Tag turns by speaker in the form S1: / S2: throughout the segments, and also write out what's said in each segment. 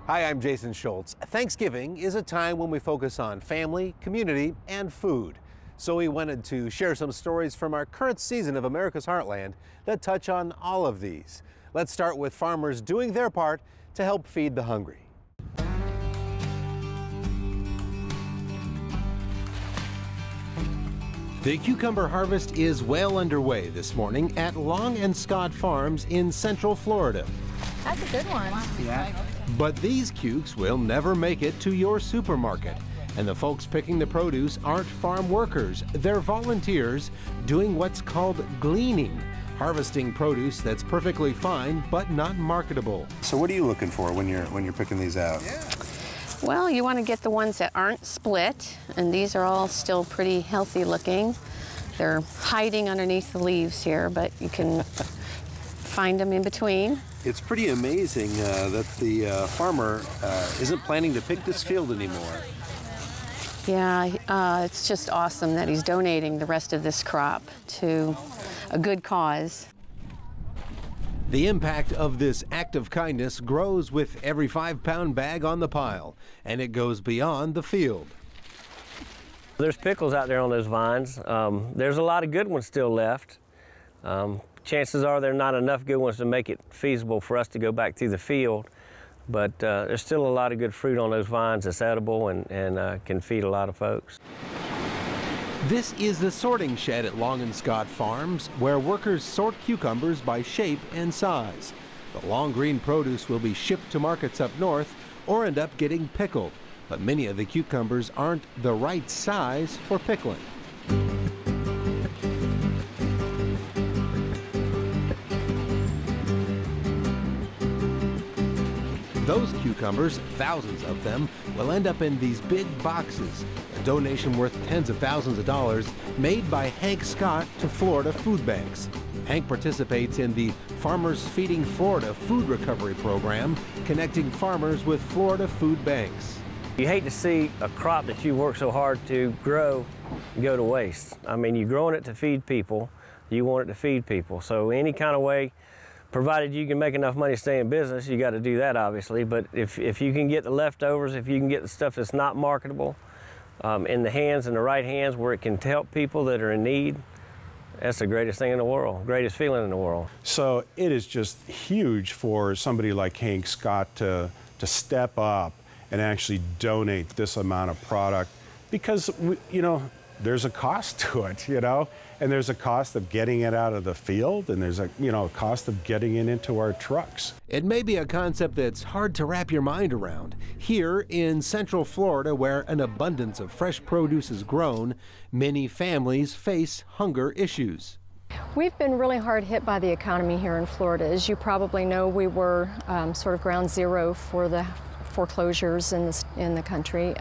S1: Hi, I'm Jason Schultz. Thanksgiving is a time when we focus on family, community, and food. So we wanted to share some stories from our current season of America's Heartland that touch on all of these. Let's start with farmers doing their part to help feed the hungry. The cucumber harvest is well underway this morning at Long and Scott Farms in Central Florida.
S2: That's a good one.
S1: Yeah. But these cukes will never make it to your supermarket. And the folks picking the produce aren't farm workers. They're volunteers doing what's called gleaning, harvesting produce that's perfectly fine but not marketable.
S3: So what are you looking for when you're picking these out?
S2: Well, you want to get the ones that aren't split, and these are all still pretty healthy looking. They're hiding underneath the leaves here, but you can find them in between.
S3: It's pretty amazing that the farmer isn't planning to pick this field anymore.
S2: Yeah, it's just awesome that he's donating the rest of this crop to a good cause.
S1: The impact of this act of kindness grows with every 5-pound bag on the pile, and it goes beyond the field.
S4: There's pickles out there on those vines. There's a lot of good ones still left. Chances are there are not enough good ones to make it feasible for us to go back through the field, but there's still a lot of good fruit on those vines that's edible and can feed a lot of folks.
S1: This is the sorting shed at Long and Scott Farms, where workers sort cucumbers by shape and size. The long green produce will be shipped to markets up north or end up getting pickled, but many of the cucumbers aren't the right size for pickling. Those cucumbers, thousands of them, will end up in these big boxes, a donation worth tens of thousands of dollars made by Hank Scott to Florida food banks. Hank participates in the Farmers Feeding Florida food recovery program, connecting farmers with Florida food banks.
S4: You hate to see a crop that you work so hard to grow go to waste. I mean, you're growing it to feed people. You want it to feed people. So any kind of way, provided you can make enough money to stay in business, you got to do that, obviously. But if you can get the leftovers, if you can get the stuff that's not marketable in the hands, in the right hands, where it can help people that are in need, that's the greatest thing in the world, greatest feeling in the world.
S5: So it is just huge for somebody like Hank Scott to step up and actually donate this amount of product, because, you know, there's a cost to it, you know, and there's a cost of getting it out of the field, and there's a, you know, cost of getting it into our trucks.
S1: It may be a concept that's hard to wrap your mind around. Here in Central Florida, where an abundance of fresh produce is grown, many families face hunger issues.
S6: We've been really hard hit by the economy here in Florida. As you probably know, we were sort of ground zero for the foreclosures in the country.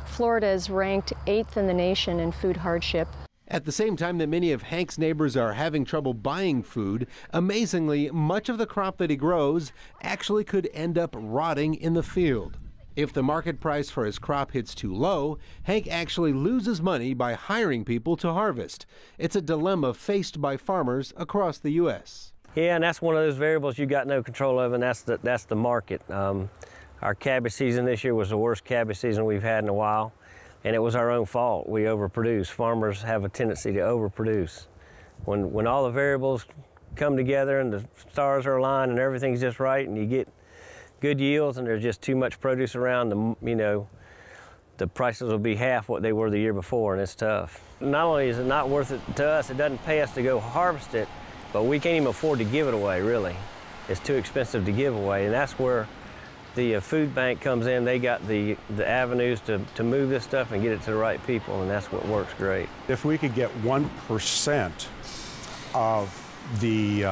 S6: Florida is ranked 8th in the nation in food hardship.
S1: At the same time that many of Hank's neighbors are having trouble buying food, amazingly, much of the crop that he grows actually could end up rotting in the field. If the market price for his crop hits too low, Hank actually loses money by hiring people to harvest. It's a dilemma faced by farmers across the U.S.
S4: Yeah, and that's one of those variables you got no control of, and that's the market. Our cabbage season this year was the worst cabbage season we've had in a while, and it was our own fault. We overproduced. Farmers have a tendency to overproduce. When all the variables come together and the stars are aligned and everything's just right, and you get good yields and there's just too much produce around, the prices will be half what they were the year before, and it's tough. Not only is it not worth it to us, it doesn't pay us to go harvest it, but we can't even afford to give it away, really. It's too expensive to give away, and that's where the food bank comes in. They got the avenues to move this stuff and get it to the right people, and that's what works great.
S5: If we could get 1% of the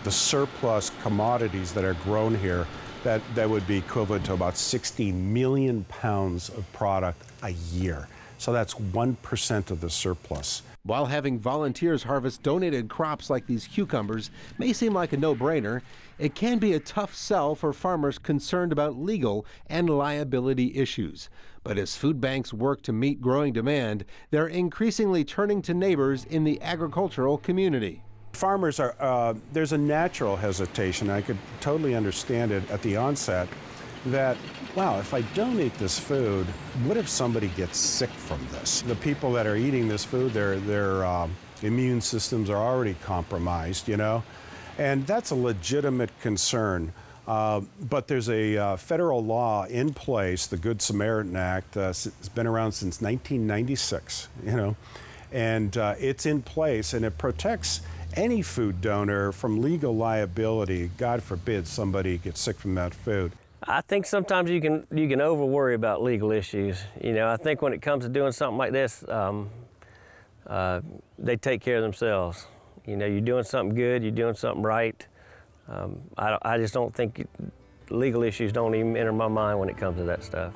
S5: surplus commodities that are grown here, that would be equivalent to about 60 million pounds of product a year. So that's 1% of the surplus.
S1: While having volunteers harvest donated crops like these cucumbers may seem like a no-brainer, it can be a tough sell for farmers concerned about legal and liability issues. But as food banks work to meet growing demand, they're increasingly turning to neighbors in the agricultural community.
S5: Farmers are, there's a natural hesitation. I could totally understand it at the onset, that, wow, if I donate this food, what if somebody gets sick from this? The people that are eating this food, their immune systems are already compromised, you know? And that's a legitimate concern. But there's a federal law in place, the Good Samaritan Act. It's been around since 1996, you know? And it's in place, and it protects any food donor from legal liability. God forbid somebody gets sick from that food.
S4: I think sometimes you can over worry about legal issues. You know, I think when it comes to doing something like this, they take care of themselves. You know, you're doing something good, you're doing something right. I just don't think legal issues don't even enter my mind when it comes to that stuff.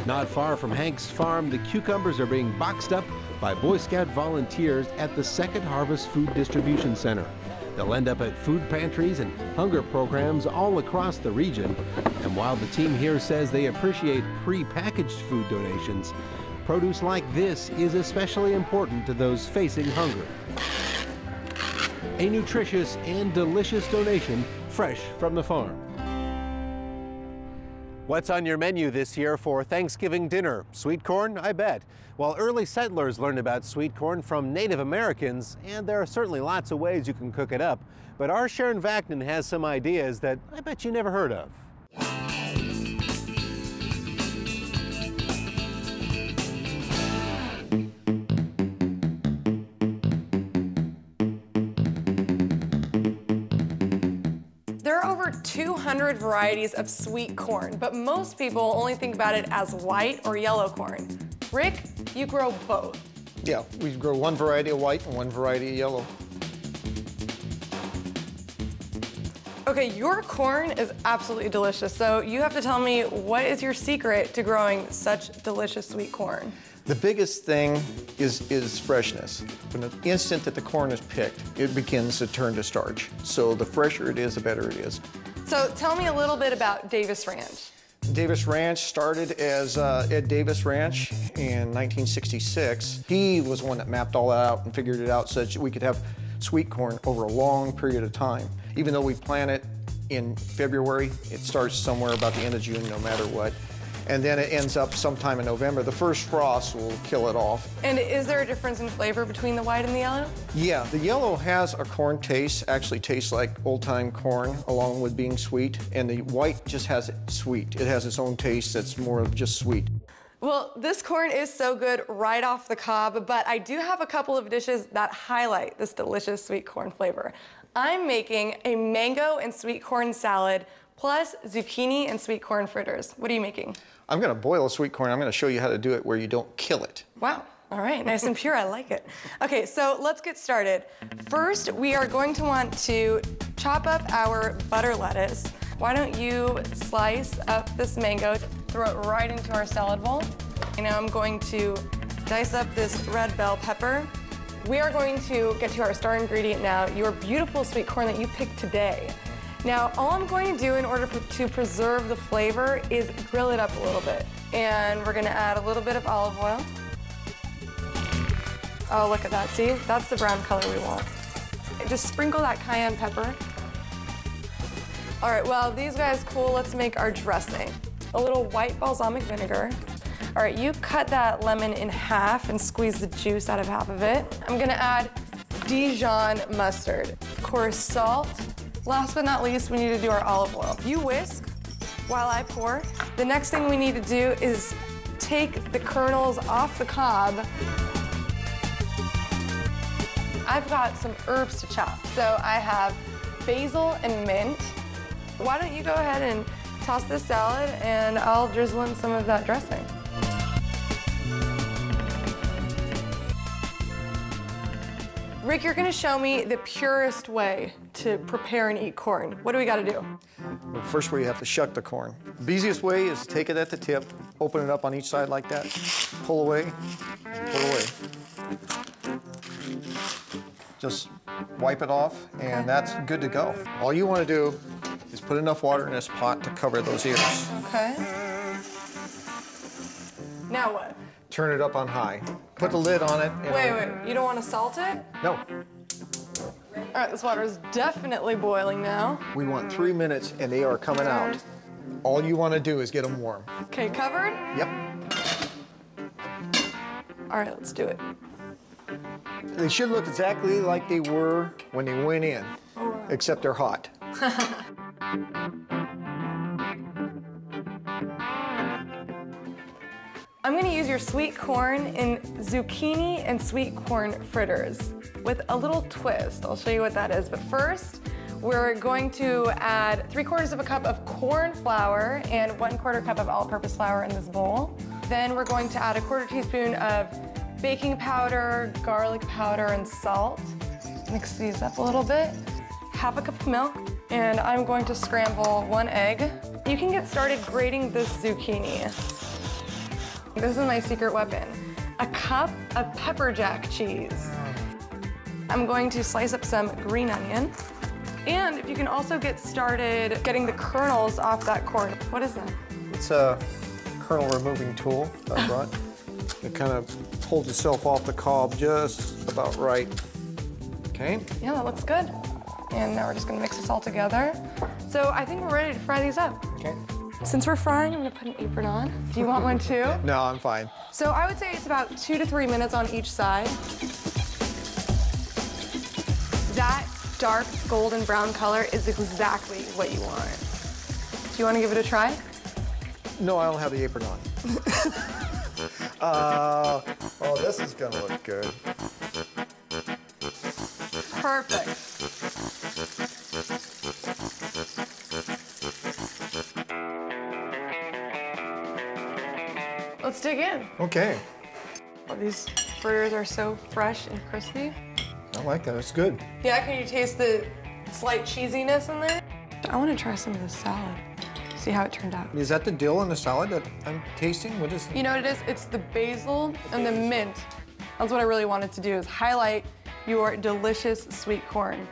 S1: Not far from Hank's farm, the cucumbers are being boxed up by Boy Scout volunteers at the Second Harvest Food Distribution Center. They'll end up at food pantries and hunger programs all across the region. And while the team here says they appreciate pre-packaged food donations, produce like this is especially important to those facing hunger. A nutritious and delicious donation fresh from the farm. What's on your menu this year for Thanksgiving dinner? Sweet corn? I bet. Well, early settlers learned about sweet corn from Native Americans, and there are certainly lots of ways you can cook it up. But our Sharon Vaknin has some ideas that I bet you never heard of.
S7: There are over 200 varieties of sweet corn, but most people only think about it as white or yellow corn. Rick, you grow both.
S8: Yeah, we grow one variety of white and one variety of yellow.
S7: Okay, your corn is absolutely delicious, so you have to tell me, what is your secret to growing such delicious sweet corn?
S8: The biggest thing is freshness. From the instant that the corn is picked, it begins to turn to starch. So the fresher it is, the better it is.
S7: So tell me a little bit about Davis Ranch.
S8: Davis Ranch started as Ed Davis Ranch in 1966. He was the one that mapped all that out and figured it out so that we could have sweet corn over a long period of time. Even though we plant it in February, it starts somewhere about the end of June no matter what. And then it ends up sometime in November. The first frost will kill it off.
S7: And is there a difference in flavor between the white and the yellow?
S8: Yeah, the yellow has a corn taste, actually tastes like old-time corn along with being sweet, and the white just has it sweet. It has its own taste that's more of just sweet.
S7: Well, this corn is so good right off the cob, but I do have a couple of dishes that highlight this delicious sweet corn flavor. I'm making a mango and sweet corn salad plus zucchini and sweet corn fritters. What are you making?
S8: I'm gonna boil a sweet corn. I'm gonna show you how to do it where you don't kill it.
S7: Wow, all right, nice and pure, I like it. Okay, so let's get started. First, we are going to want to chop up our butter lettuce. Why don't you slice up this mango, throw it right into our salad bowl. And now I'm going to dice up this red bell pepper. We are going to get to our star ingredient now, your beautiful sweet corn that you picked today. Now, all I'm going to do in order to preserve the flavor is grill it up a little bit. And we're gonna add a little bit of olive oil. Oh, look at that, see? That's the brown color we want. Just sprinkle that cayenne pepper. All right, well, these guys cool, let's make our dressing. A little white balsamic vinegar. All right, you cut that lemon in half and squeeze the juice out of half of it. I'm gonna add Dijon mustard. Of course, salt. Last but not least, we need to do our olive oil. You whisk while I pour. The next thing we need to do is take the kernels off the cob. I've got some herbs to chop. So I have basil and mint. Why don't you go ahead and toss this salad and I'll drizzle in some of that dressing. Rick, you're gonna show me the purest way to prepare and eat corn. What do we gotta do?
S8: Well, first we have to shuck the corn. The easiest way is to take it at the tip, open it up on each side like that, pull away, pull away. Just wipe it off, and that's good to go. All you want to do is put enough water in this pot to cover those ears.
S7: Okay. Now what?
S8: Turn it up on high. Put the lid on it.
S7: Wait, you don't want to salt it?
S8: No.
S7: All right, this water is definitely boiling now.
S8: We want 3 minutes and they are coming out. All you want to do is get them warm.
S7: Okay, covered?
S8: Yep.
S7: All right, let's do it.
S8: They should look exactly like they were when they went in, except they're hot.
S7: I'm gonna use your sweet corn in zucchini and sweet corn fritters with a little twist. I'll show you what that is, but first, we're going to add 3/4 of a cup of corn flour and 1/4 cup of all-purpose flour in this bowl. Then we're going to add a 1/4 teaspoon of baking powder, garlic powder, and salt. Mix these up a little bit. 1/2 cup of milk, and I'm going to scramble 1 egg. You can get started grating this zucchini. This is my secret weapon. A cup of pepper jack cheese. I'm going to slice up some green onion. And if you can also get started getting the kernels off that corn. What is that?
S8: It's a kernel removing tool that I brought. It kind of pulls itself off the cob just about right. Okay.
S7: Yeah, that looks good. And now we're just gonna mix this all together. So I think we're ready to fry these up.
S8: Okay.
S7: Since we're frying, I'm gonna put an apron on. Do you want one too?
S8: No, I'm fine.
S7: So I would say it's about 2 to 3 minutes on each side. That dark golden brown color is exactly what you want. Do you want to give it a try?
S8: No, I don't have the apron on. Oh, this is gonna look good.
S7: Perfect. Let's dig in.
S8: Okay.
S7: Oh, these fritters are so fresh and crispy.
S8: I like that. It's good.
S7: Yeah, can you taste the slight cheesiness in there? I want to try some of this salad. See how it turned out.
S8: Is that the dill in the salad that I'm tasting? What is?
S7: You know what it is? It's the basil and the mint. That's what I really wanted to do, is highlight your delicious sweet corn.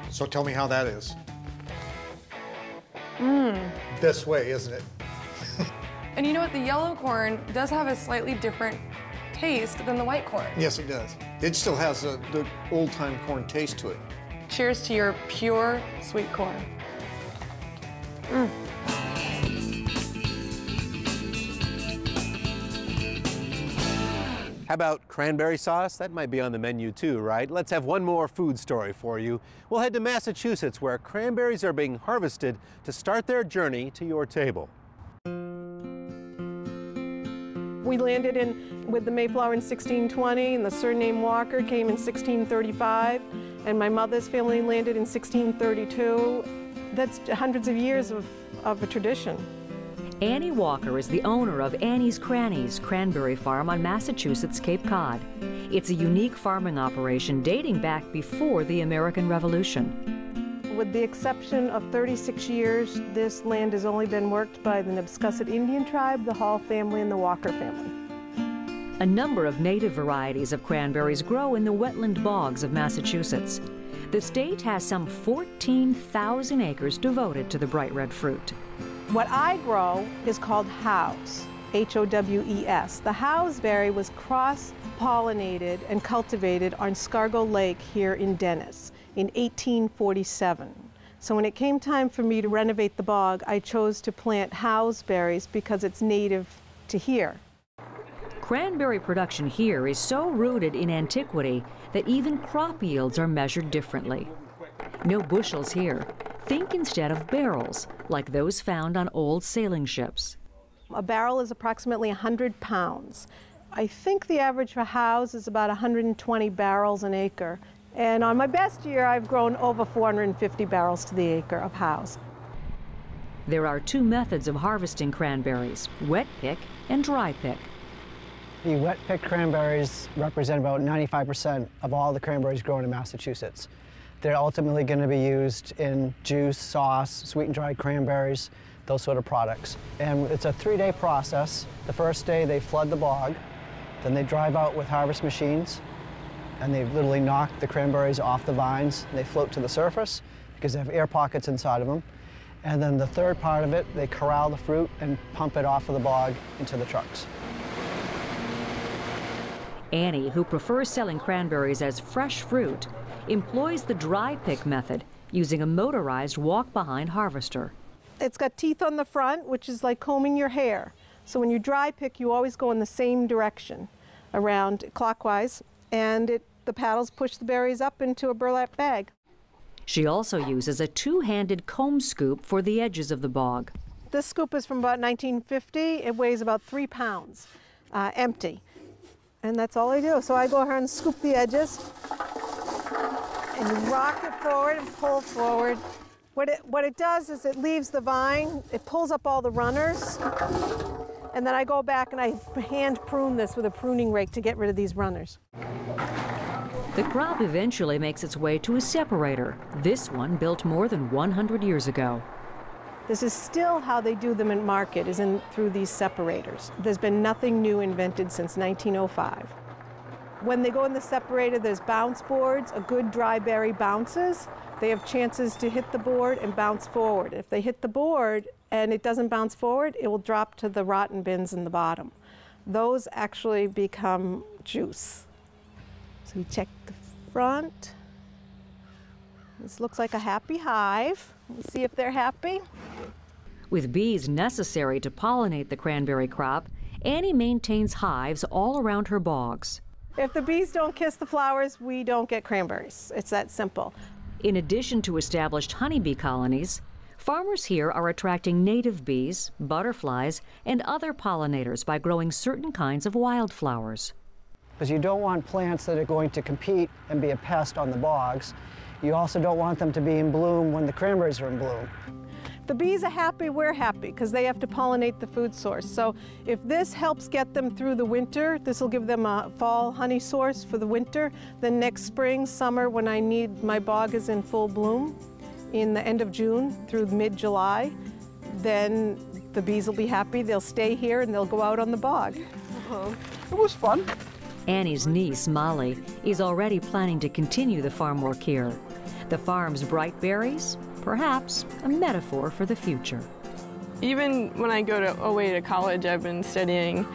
S8: So tell me how that is.
S7: Mmm.
S8: This way, isn't it?
S7: And you know what? The yellow corn does have a slightly different taste than the white corn.
S8: Yes, it does. It still has the old-time corn taste to it.
S7: Cheers to your pure sweet corn. Mm.
S1: How about cranberry sauce? That might be on the menu too, right? Let's have one more food story for you. We'll head to Massachusetts, where cranberries are being harvested to start their journey to your table.
S9: We landed with the Mayflower in 1620, and the surname Walker came in 1635, and my mother's family landed in 1632. That's hundreds of years of a tradition.
S10: Annie Walker is the owner of Annie's Crannies Cranberry Farm on Massachusetts Cape Cod. It's a unique farming operation dating back before the American Revolution.
S9: With the exception of 36 years, this land has only been worked by the Nabscusset Indian tribe, the Hall family, and the Walker family.
S10: A number of native varieties of cranberries grow in the wetland bogs of Massachusetts. The state has some 14,000 acres devoted to the bright red fruit.
S9: What I grow is called Howes, H-O-W-E-S. The Howesberry was cross-pollinated and cultivated on Scargo Lake here in Dennis in 1847. So when it came time for me to renovate the bog, I chose to plant Howesberries because it's native to here.
S10: Cranberry production here is so rooted in antiquity that even crop yields are measured differently. No bushels here. Think instead of barrels, like those found on old sailing ships.
S9: A barrel is approximately 100 pounds. I think the average for Howes is about 120 barrels an acre. And on my best year, I've grown over 450 barrels to the acre of Howes.
S10: There are two methods of harvesting cranberries, wet pick and dry pick.
S11: The wet-picked cranberries represent about 95% of all the cranberries grown in Massachusetts. They're ultimately going to be used in juice, sauce, sweetened dried cranberries, those sort of products. And it's a 3-day process. The first day they flood the bog, then they drive out with harvest machines, and they literally knock the cranberries off the vines. They float to the surface because they have air pockets inside of them. And then the third part of it, they corral the fruit and pump it off of the bog into the trucks.
S10: Annie, who prefers selling cranberries as fresh fruit, employs the dry pick method using a motorized walk-behind harvester.
S9: It's got teeth on the front, which is like combing your hair. So when you dry pick, you always go in the same direction, around clockwise, and the paddles push the berries up into a burlap bag.
S10: She also uses a two-handed comb scoop for the edges of the bog.
S9: This scoop is from about 1950. It weighs about 3 pounds, empty. And that's all I do. So I go ahead and scoop the edges and rock it forward and pull forward. What it does is it leaves the vine, it pulls up all the runners, and then I go back and I hand prune this with a pruning rake to get rid of these runners.
S10: The crop eventually makes its way to a separator, this one built more than 100 years ago.
S9: This is still how they do them in market, is through these separators. There's been nothing new invented since 1905. When they go in the separator, there's bounce boards. A good dry berry bounces. They have chances to hit the board and bounce forward. If they hit the board and it doesn't bounce forward, it will drop to the rotten bins in the bottom. Those actually become juice. So we check the front. This looks like a happy hive. Let's see if they're happy.
S10: With bees necessary to pollinate the cranberry crop, Annie maintains hives all around her bogs.
S9: If the bees don't kiss the flowers, we don't get cranberries. It's that simple.
S10: In addition to established honeybee colonies, farmers here are attracting native bees, butterflies, and other pollinators by growing certain kinds of wildflowers.
S11: Because you don't want plants that are going to compete and be a pest on the bogs. You also don't want them to be in bloom when the cranberries are in bloom.
S9: The bees are happy, we're happy, because they have to pollinate the food source. So if this helps get them through the winter, this will give them a fall honey source for the winter. Then next spring, summer, when I need my bog is in full bloom, in the end of June through mid-July, then the bees will be happy, they'll stay here and they'll go out on the bog.
S8: It was fun.
S10: Annie's niece, Molly, is already planning to continue the farm work here. The farm's bright berries, perhaps a metaphor for the future.
S12: Even when I go away to college, I've been studying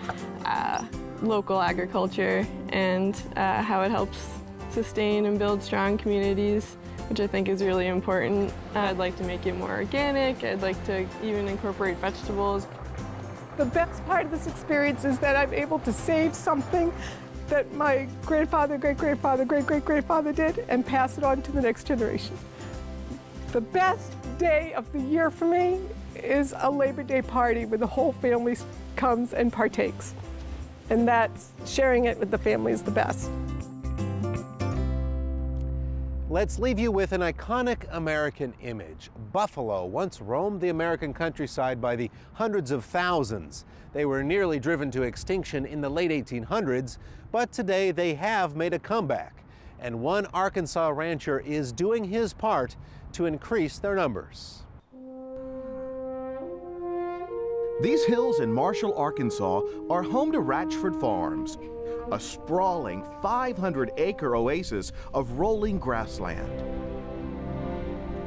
S12: local agriculture and how it helps sustain and build strong communities, which I think is really important. I'd like to make it more organic. I'd like to even incorporate vegetables.
S9: The best part of this experience is that I'm able to save something that my grandfather, great-grandfather, great-great-grandfather did and pass it on to the next generation. The best day of the year for me is a Labor Day party where the whole family comes and partakes. And that's sharing it with the family is the best.
S1: Let's leave you with an iconic American image. Buffalo once roamed the American countryside by the hundreds of thousands. They were nearly driven to extinction in the late 1800s, but today they have made a comeback. And one Arkansas rancher is doing his part to increase their numbers.
S13: These hills in Marshall, Arkansas are home to Ratchford Farms, a sprawling 500-acre oasis of rolling grassland.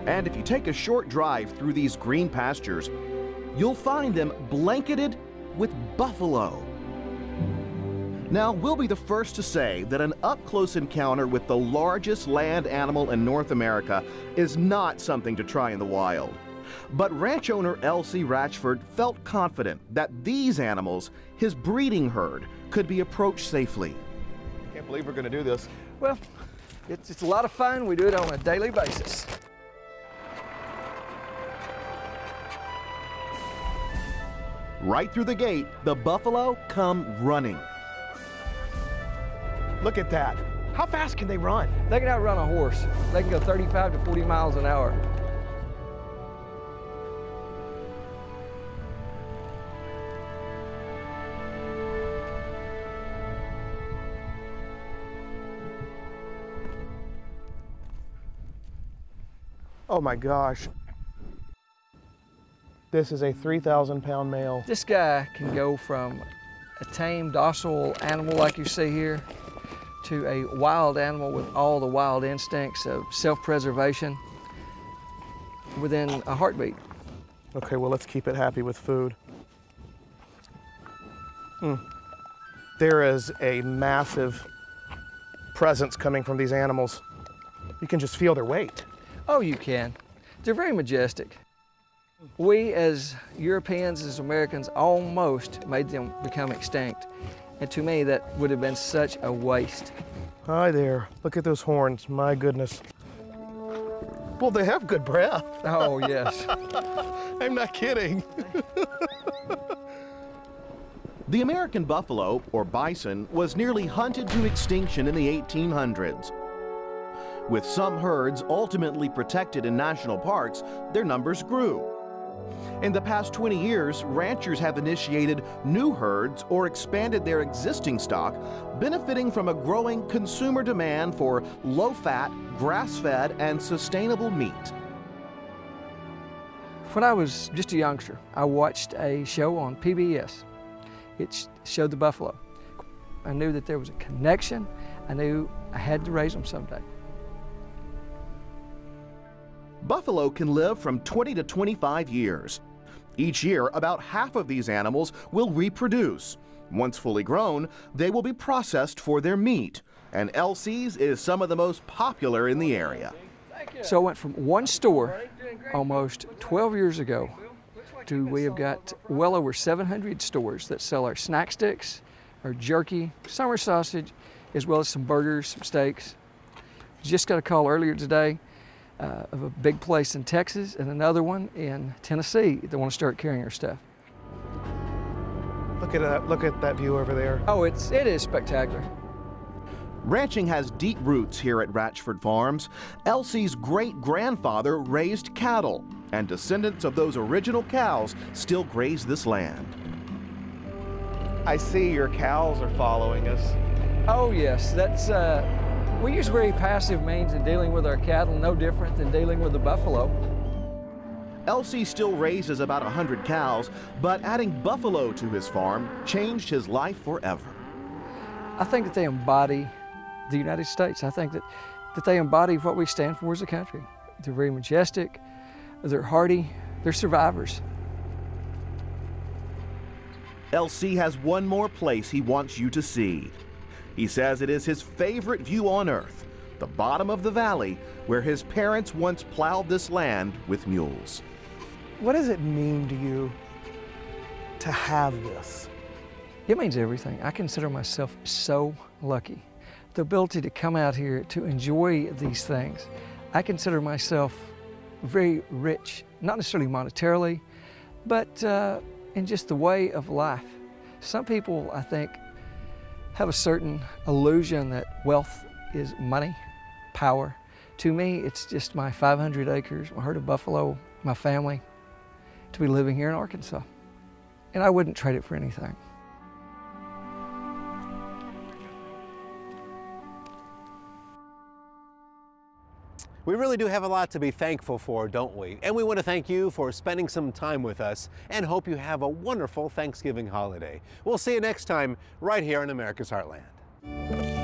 S13: And if you take a short drive through these green pastures, you'll find them blanketed with buffalo. Now, we'll be the first to say that an up-close encounter with the largest land animal in North America is not something to try in the wild. But ranch owner L.C. Ratchford felt confident that these animals, his breeding herd, could be approached safely.
S8: Can't believe we're going to do this. Well, it's a lot of fun. We do it on a daily basis.
S13: Right through the gate, the buffalo come running.
S8: Look at that. How fast can they run? They can outrun a horse. They can go 35 to 40 miles an hour.
S14: Oh my gosh. This is a 3,000-pound male.
S8: This guy can go from a tame, docile animal like you see here to a wild animal with all the wild instincts of self-preservation within a heartbeat.
S14: Okay, well, let's keep it happy with food. There is a massive presence coming from these animals. You can just feel their weight.
S15: Oh, you can. They're very majestic. We as Europeans, as Americans, almost made them become extinct. And to me, that would have been such a waste.
S14: Hi there. Look at those horns. My goodness. Well, they have good breath.
S15: Oh, yes.
S14: I'm not kidding.
S13: The American buffalo, or bison, was nearly hunted to extinction in the 1800s. With some herds ultimately protected in national parks, their numbers grew. In the past 20 years, ranchers have initiated new herds or expanded their existing stock, benefiting from a growing consumer demand for low-fat, grass-fed, and sustainable meat.
S15: When I was just a youngster, I watched a show on PBS. It showed the buffalo. I knew that there was a connection. I knew I had to raise them someday.
S13: Buffalo can live from 20 to 25 years. Each year, about half of these animals will reproduce. Once fully grown, they will be processed for their meat, and LC's is some of the most popular in the area.
S15: So I went from one store almost 12 years ago to we have got well over 700 stores that sell our snack sticks, our jerky, summer sausage, as well as some burgers, some steaks. Just got a call earlier today of a big place in Texas and another one in Tennessee that want to start carrying our stuff.
S14: Look at that view over there.
S15: Oh, it is spectacular.
S13: Ranching has deep roots here at Ratchford Farms. Elsie's great-grandfather raised cattle, and descendants of those original cows still graze this land.
S14: I see your cows are following us.
S15: Oh yes, that's, we use very passive means in dealing with our cattle, no different than dealing with the buffalo.
S13: Elsie still raises about 100 cows, but adding buffalo to his farm changed his life forever.
S15: I think that they embody the United States. I think that they embody what we stand for as a country. They're very majestic, they're hardy, they're survivors.
S13: LC has one more place he wants you to see. He says it is his favorite view on earth, the bottom of the valley where his parents once plowed this land with mules.
S14: What does it mean to you to have this?
S15: It means everything. I consider myself so lucky. The ability to come out here to enjoy these things. I consider myself very rich, not necessarily monetarily, but in just the way of life. Some people, I think, have a certain illusion that wealth is money, power. To me, it's just my 500 acres, my herd of buffalo, my family, to be living here in Arkansas. And I wouldn't trade it for anything.
S1: We really do have a lot to be thankful for, don't we? And we want to thank you for spending some time with us and hope you have a wonderful Thanksgiving holiday. We'll see you next time right here in America's Heartland.